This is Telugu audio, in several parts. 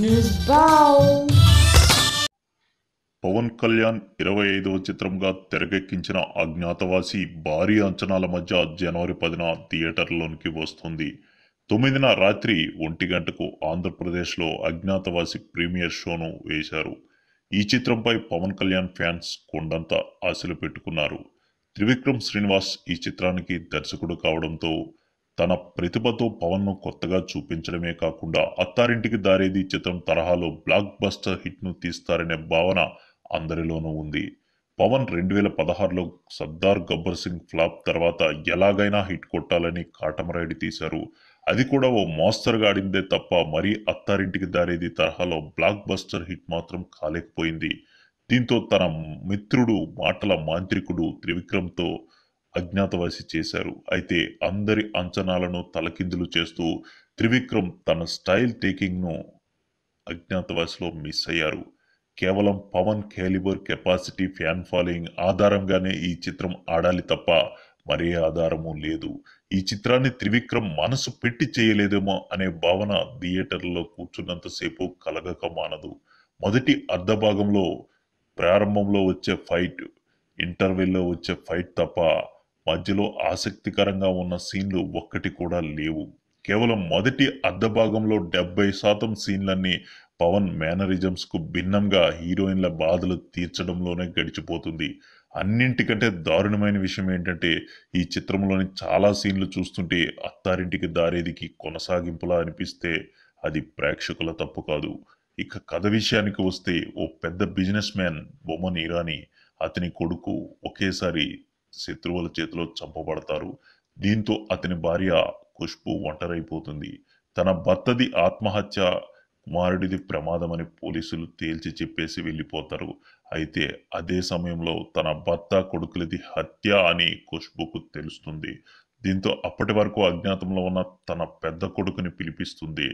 న్యూస్ బావ్. పవన్ కళ్యాణ్ 25వ చిత్రంగా తెరకెక్కించిన అజ్ఞాతవాసి భారీ అంచనాల మధ్య జనవరి 10న థియేటర్లోనికి వస్తుంది. 9న రాత్రి 1 గంటకు ఆంధ్రప్రదేశ్లో అజ్ఞాతవాసి ప్రీమియర్ షోను వేశారు. ఈ చిత్రంపై పవన్ కళ్యాణ్ ఫ్యాన్స్ కొండంత ఆశలు పెట్టుకున్నారు. త్రివిక్రమ్ శ్రీనివాస్ ఈ చిత్రానికి దర్శకుడు కావడంతో తన ప్రతిభతో పవన్ను కొత్తగా చూపించడమే కాకుండా అత్తారింటికి దారేది చిత్రం తరహాలో బ్లాక్ బస్టర్ హిట్ను తీస్తారనే భావన అందరిలోనూ ఉంది. పవన్ 2016లో సర్దార్ గబ్బర్ సింగ్ ఫ్లాప్ తర్వాత ఎలాగైనా హిట్ కొట్టాలని కాటమరాయుడు తీశారు. అది కూడా ఓ మోస్తరుగా ఆడిందే తప్ప మరీ అత్తారింటికి దారేది తరహాలో బ్లాక్ బస్టర్ హిట్ మాత్రం కాలేకపోయింది. దీంతో తన మిత్రుడు మాటల మాంత్రికుడు త్రివిక్రమ్తో అజ్ఞాతవాసి చేశారు. అయితే అందరి అంచనాలను తలకిందులు చేస్తూ త్రివిక్రమ్ తన స్టైల్ టేకింగ్ను అజ్ఞాతవాసిలో మిస్ అయ్యారు. కేవలం పవన్ కేలిబర్ కెపాసిటీ ఫ్యాన్ ఫాలోయింగ్ ఆధారంగానే ఈ చిత్రం ఆడాలి తప్ప మరే ఆధారము లేదు. ఈ చిత్రాన్ని త్రివిక్రమ్ మనసు పెట్టి చేయలేదేమో అనే భావన థియేటర్లో కూర్చున్నంతసేపు కలగక మానదు. మొదటి అర్ధభాగంలో ప్రారంభంలో వచ్చే ఫైట్, ఇంటర్వెల్లో వచ్చే ఫైట్ తప్ప మధ్యలో ఆసక్తికరంగా ఉన్న సీన్లు ఒక్కటి కూడా లేవు. కేవలం మొదటి అర్ధభాగంలో 70% సీన్లన్నీ పవన్ మేనరిజమ్స్కు భిన్నంగా హీరోయిన్ల బాధలు తీర్చడంలోనే గడిచిపోతుంది. అన్నింటికంటే దారుణమైన విషయం ఏంటంటే ఈ చిత్రంలోని చాలా సీన్లు చూస్తుంటే అత్తారింటికి దారేదికి కొనసాగింపులా అనిపిస్తే అది ప్రేక్షకుల తప్పు కాదు. ఇక కథ విషయానికి వస్తే ఓ పెద్ద బిజినెస్ మ్యాన్ బొమ్మన్ ఇరానీ, అతని కొడుకు ఒకేసారి శత్రువుల చేతిలో చంపబడతారు. దీంతో అతని భార్య ఖుష్బు ఒంటరైపోతుంది. తన భర్తది ఆత్మహత్య, కుమారుడిది ప్రమాదమని పోలీసులు తేల్చి చెప్పేసి వెళ్ళిపోతారు. అయితే అదే సమయంలో తన భర్త కొడుకులది హత్య అని ఖుష్బుకు తెలుస్తుంది. దీంతో అప్పటి వరకు అజ్ఞాతంలో ఉన్న తన పెద్ద కొడుకుని పిలిపిస్తుంది.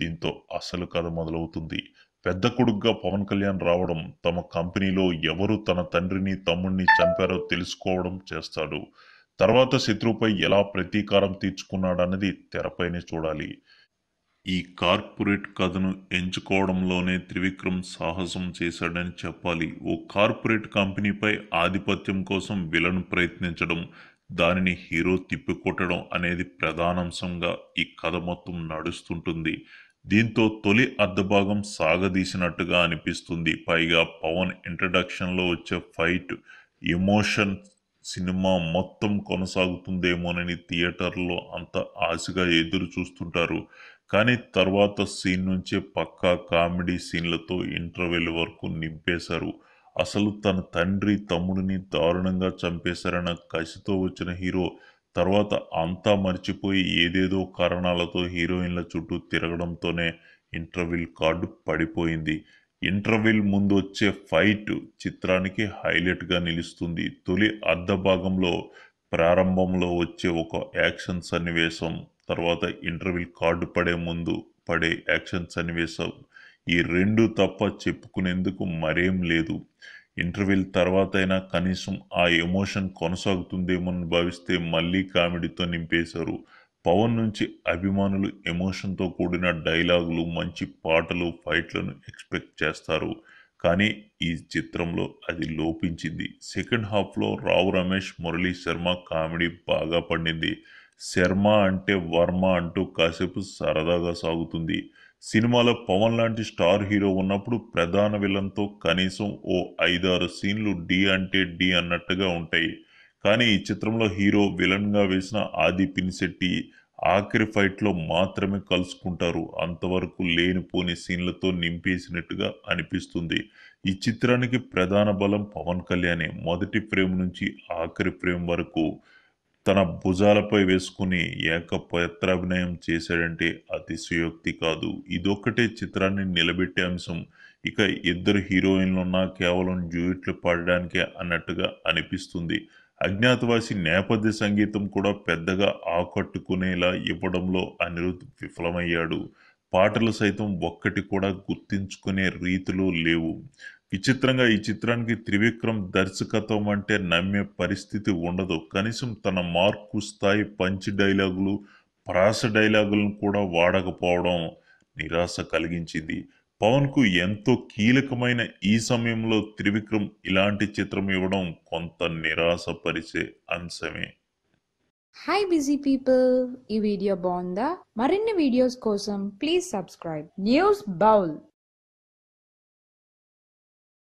దీంతో అసలు కథ మొదలవుతుంది. పెద్ద కొడుకుగా పవన్ కళ్యాణ్ రావడం, తమ కంపెనీలో ఎవరు తన తండ్రిని తమ్ముడిని చంపారో తెలుసుకోవడం చేస్తాడు. తర్వాత శత్రువుపై ఎలా ప్రతీకారం తీర్చుకున్నాడన్నది తెరపైనే చూడాలి. ఈ కార్పొరేట్ కథను ఎంచుకోవడంలోనే త్రివిక్రమ్ సాహసం చేశాడని చెప్పాలి. ఓ కార్పొరేట్ కంపెనీపై ఆధిపత్యం కోసం విలన్ ప్రయత్నించడం, దానిని హీరో తిప్పికొట్టడం అనేది ప్రధానాంశంగా ఈ కథ మొత్తం నడుస్తుంటుంది. దీంతో తొలి అర్ధభాగం సాగదీసినట్టుగా అనిపిస్తుంది. పైగా పవన్ ఇంట్రడక్షన్లో వచ్చే ఫైట్, ఎమోషన్ సినిమా మొత్తం కొనసాగుతుందేమోనని థియేటర్లో అంత ఆశగా ఎదురు చూస్తుంటారు. కానీ తర్వాత సీన్ నుంచే పక్కా కామెడీ సీన్లతో ఇంటర్వెల్ వరకు నింపేశారు. అసలు తన తండ్రి తమ్ముడిని దారుణంగా చంపేశారన్న కసితో వచ్చిన హీరో తర్వాత అంతా మర్చిపోయి ఏదేదో కారణాలతో హీరోయిన్ల చుట్టూ తిరగడంతోనే ఇంటర్వెల్ కార్డు పడిపోయింది. ఇంటర్వెల్ ముందు వచ్చే ఫైట్ చిత్రానికి హైలైట్గా నిలుస్తుంది. తొలి అర్ధభాగంలో ప్రారంభంలో వచ్చే ఒక యాక్షన్ సన్నివేశం, తర్వాత ఇంటర్వెల్ కార్డు పడే ముందు పడే యాక్షన్ సన్నివేశం, ఈ రెండు తప్ప చెప్పుకునేందుకు మరేం లేదు. ఇంటర్వెల్ తర్వాత అయినా కనీసం ఆ ఎమోషన్ కొనసాగుతుందేమోనని భావిస్తే మళ్ళీ కామెడీతో నింపేశారు. పవన్ నుంచి అభిమానులు ఎమోషన్తో కూడిన డైలాగులు, మంచి పాటలు, ఫైట్లను ఎక్స్పెక్ట్ చేస్తారు. కానీ ఈ చిత్రంలో అది లోపించింది. సెకండ్ హాఫ్లో రావు రమేష్, మురళీ శర్మ కామెడీ బాగా పండింది. శర్మ అంటే వర్మ అంటూ కాసేపు సరదాగా సాగుతుంది. సినిమాలో పవన్ లాంటి స్టార్ హీరో ఉన్నప్పుడు ప్రధాన విలన్తో కనీసం ఓ 5-6 సీన్లు డి అంటే డి అన్నట్టుగా ఉంటాయి. కానీ ఈ చిత్రంలో హీరో విలన్గా వేసిన ఆది పినిశెట్టి ఆఖరి ఫైట్లో మాత్రమే కలుసుకుంటారు. అంతవరకు లేనిపోని సీన్లతో నింపేసినట్టుగా అనిపిస్తుంది. ఈ చిత్రానికి ప్రధాన బలం పవన్ కళ్యాణే. మొదటి ఫ్రేమ్ నుంచి ఆఖరి ఫ్రేమ్ వరకు తన భుజాలపై వేసుకుని ఏకపాత్రాభినయం చేశాడంటే అతిశయోక్తి కాదు. ఇదొక్కటే చిత్రాన్ని నిలబెట్టే అంశం. ఇక ఇద్దరు హీరోయిన్లున్నా కేవలం డ్యూయెట్లు పాడడానికే అన్నట్టుగా అనిపిస్తుంది. అజ్ఞాతవాసి నేపథ్య సంగీతం కూడా పెద్దగా ఆకట్టుకునేలా ఇవ్వడంలో అనిరుద్ విఫలమయ్యాడు. పాటలు సైతం ఒక్కటి కూడా గుర్తించుకునే రీతిలో లేవు. విచిత్రంగా ఈ చిత్రానికి త్రివిక్రమ్ దర్శకత్వం అంటే నమ్మే పరిస్థితి ఉండదు. కనీసం తన మార్కు స్థాయి పంచ్ డైలాగులు, ప్రాస డైలాగులను కూడా వాడకపోవడం నిరాశ కలిగించింది. పవన్ కు ఎంతో కీలకమైన ఈ సమయంలో త్రివిక్రమ్ ఇలాంటి చిత్రం ఇవ్వడం కొంత నిరాశపరిచే అంశమే. హాయ్ బిజీ పీపుల్, ఈ వీడియో బాగుందా? మరిన్ని వీడియోస్ కోసం ప్లీజ్ సబ్స్క్రైబ్ న్యూస్ బౌల్.